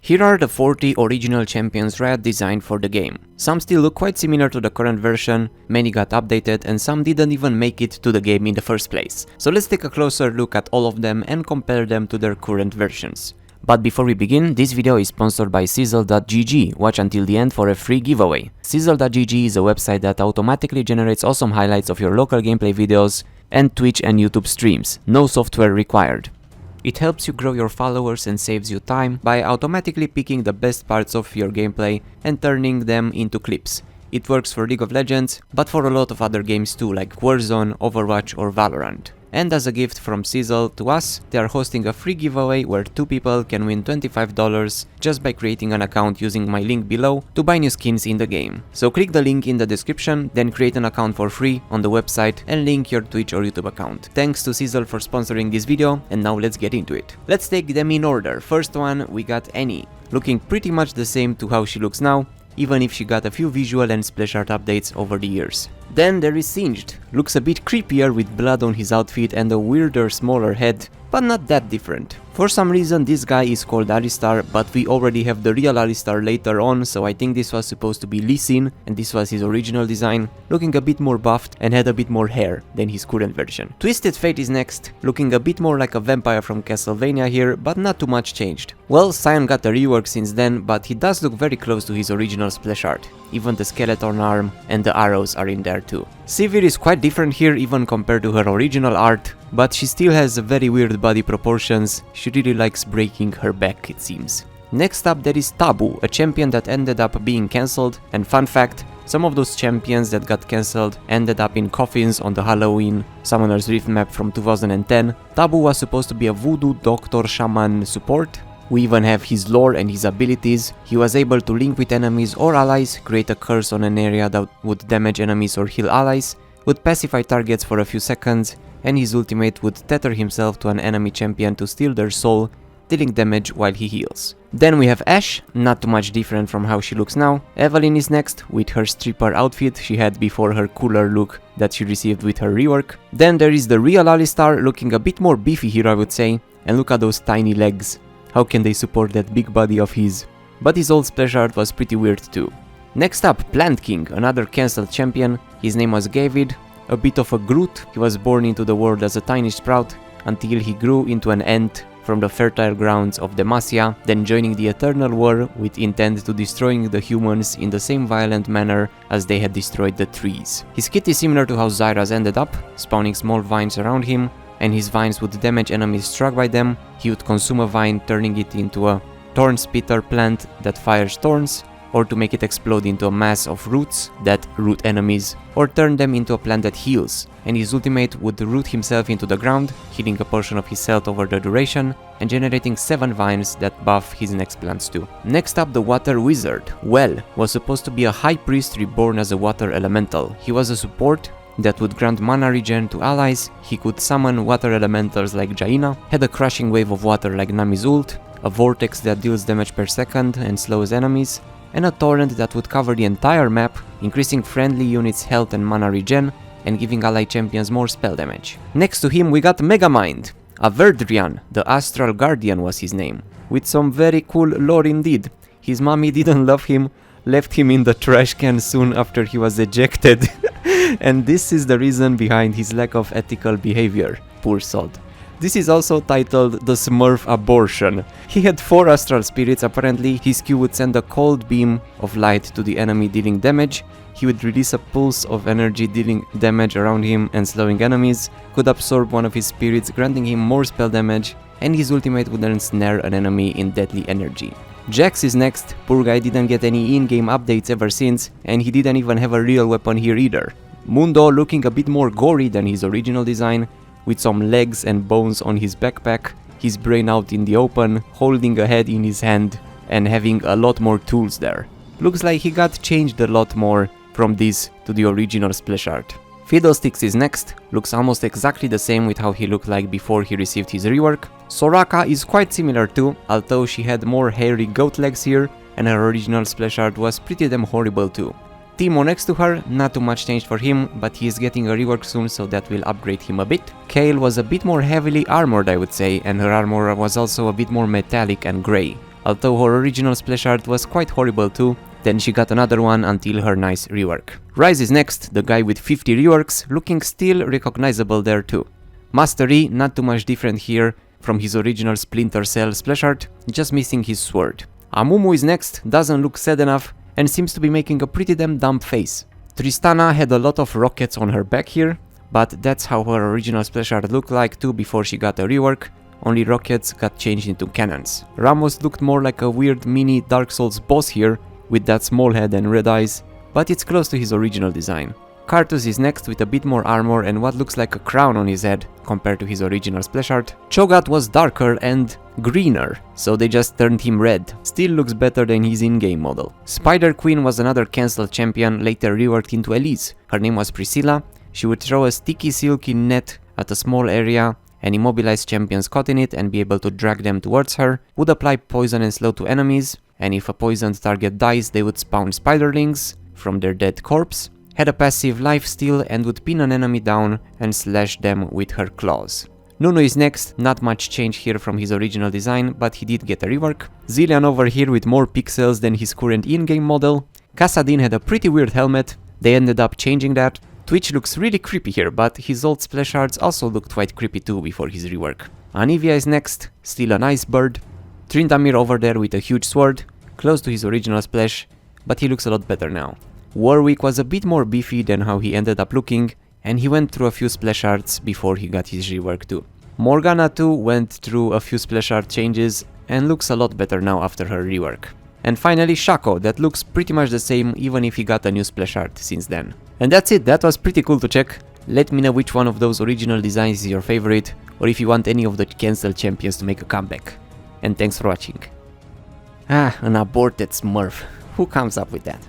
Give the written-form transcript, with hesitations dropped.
Here are the 40 original Champions Riot designed for the game. Some still look quite similar to the current version, many got updated and some didn't even make it to the game in the first place. So let's take a closer look at all of them and compare them to their current versions. But before we begin, this video is sponsored by Sizzle.gg. Watch until the end for a free giveaway. Sizzle.gg is a website that automatically generates awesome highlights of your local gameplay videos and Twitch and YouTube streams. No software required. It helps you grow your followers and saves you time by automatically picking the best parts of your gameplay and turning them into clips. It works for League of Legends, but for a lot of other games too, like Warzone, Overwatch or Valorant. And as a gift from Sizzle to us, they are hosting a free giveaway where 2 people can win $25 just by creating an account using my link below to buy new skins in the game. So click the link in the description, then create an account for free on the website and link your Twitch or YouTube account. Thanks to Sizzle for sponsoring this video, and now let's get into it. Let's take them in order. First one, we got Annie, looking pretty much the same to how she looks now, even if she got a few visual and splash art updates over the years. Then there is Singed, looks a bit creepier with blood on his outfit and a weirder smaller head, but not that different. For some reason this guy is called Alistar, but we already have the real Alistar later on, so I think this was supposed to be Lee Sin and this was his original design, looking a bit more buffed and had a bit more hair than his current version. Twisted Fate is next, looking a bit more like a vampire from Castlevania here, but not too much changed. Well, Sion got a rework since then, but he does look very close to his original splash art. Even the skeleton arm and the arrows are in there too. Sivir is quite different here even compared to her original art, but she still has very weird body proportions. She really likes breaking her back, it seems. Next up there is Tabu, a champion that ended up being cancelled, and fun fact, some of those champions that got cancelled ended up in coffins on the Halloween Summoner's Rift map from 2010. Tabu was supposed to be a voodoo doctor shaman support. We even have his lore and his abilities. He was able to link with enemies or allies, create a curse on an area that would damage enemies or heal allies, would pacify targets for a few seconds, and his ultimate would tether himself to an enemy champion to steal their soul, dealing damage while he heals. Then we have Ashe, not too much different from how she looks now. Evelyn is next, with her stripper outfit she had before her cooler look that she received with her rework. Then there is the real Alistar, looking a bit more beefy here I would say, and look at those tiny legs. How can they support that big body of his? But his old splash art was pretty weird too. Next up, Plant King, another cancelled champion. His name was Gavid, a bit of a Groot. He was born into the world as a tiny sprout until he grew into an ant from the fertile grounds of Demacia, then joining the Eternal War with intent to destroying the humans in the same violent manner as they had destroyed the trees. His kit is similar to how Zyras ended up, spawning small vines around him, and his vines would damage enemies struck by them. He would consume a vine, turning it into a thorn spitter plant that fires thorns, or to make it explode into a mass of roots that root enemies, or turn them into a plant that heals, and his ultimate would root himself into the ground, healing a portion of his health over the duration, and generating 7 vines that buff his next plants too. Next up, the Water Wizard. Well, was supposed to be a high priest reborn as a water elemental. He was a support that would grant mana regen to allies. He could summon water elementals like Jaina, had a crushing wave of water like Nami's ult, a vortex that deals damage per second and slows enemies, and a torrent that would cover the entire map, increasing friendly units' health and mana regen, and giving ally champions more spell damage. Next to him we got Megamind. Averdrian, the Astral Guardian was his name, with some very cool lore indeed. His mommy didn't love him, left him in the trash can soon after he was ejected. And this is the reason behind his lack of ethical behavior, poor sod. This is also titled the Smurf Abortion. He had 4 astral spirits apparently. His Q would send a cold beam of light to the enemy dealing damage. He would release a pulse of energy dealing damage around him and slowing enemies, could absorb one of his spirits granting him more spell damage, and his ultimate would then snare an enemy in deadly energy. Jax is next. Poor guy didn't get any in-game updates ever since, and he didn't even have a real weapon here either. Mundo looking a bit more gory than his original design, with some legs and bones on his backpack, his brain out in the open, holding a head in his hand, and having a lot more tools there. Looks like he got changed a lot more from this to the original splash art. Fiddlesticks is next, looks almost exactly the same with how he looked like before he received his rework. Soraka is quite similar too, although she had more hairy goat legs here, and her original splash art was pretty damn horrible too. Teemo next to her, not too much changed for him, but he is getting a rework soon, so that will upgrade him a bit. Kayle was a bit more heavily armored I would say, and her armor was also a bit more metallic and grey. although her original splash art was quite horrible too. Then she got another one until her nice rework. Rise is next, the guy with 50 reworks, looking still recognizable there too. Mastery, not too much different here from his original Splinter Cell splash art, just missing his sword. Amumu is next, doesn't look sad enough, and seems to be making a pretty damn dumb face. Tristana had a lot of rockets on her back here, but that's how her original splash art looked like too before she got a rework, only rockets got changed into cannons. Ramos looked more like a weird mini Dark Souls boss here, with that small head and red eyes, but it's close to his original design. Kartus is next with a bit more armor and what looks like a crown on his head compared to his original splash art. Cho'Gath was darker and greener, so they just turned him red. Still looks better than his in-game model. Spider Queen was another cancelled champion, later reworked into Elise. Her name was Priscilla. She would throw a sticky silky net at a small area and immobilize champions caught in it and be able to drag them towards her, would apply poison and slow to enemies, and if a poisoned target dies they would spawn spiderlings from their dead corpse, had a passive lifesteal and would pin an enemy down and slash them with her claws. Nunu is next, not much change here from his original design, but he did get a rework. Zillian over here with more pixels than his current in-game model. Kassadin had a pretty weird helmet, they ended up changing that. Twitch looks really creepy here, but his old splash arts also looked quite creepy too before his rework. Anivia is next, still a nice bird. Tryndamere over there with a huge sword, close to his original splash, but he looks a lot better now. Warwick was a bit more beefy than how he ended up looking, and he went through a few splash arts before he got his rework too. Morgana too went through a few splash art changes and looks a lot better now after her rework. And finally Shaco, that looks pretty much the same even if he got a new splash art since then. And that's it, that was pretty cool to check. Let me know which one of those original designs is your favorite, or if you want any of the cancelled champions to make a comeback. And thanks for watching. An aborted Smurf. Who comes up with that?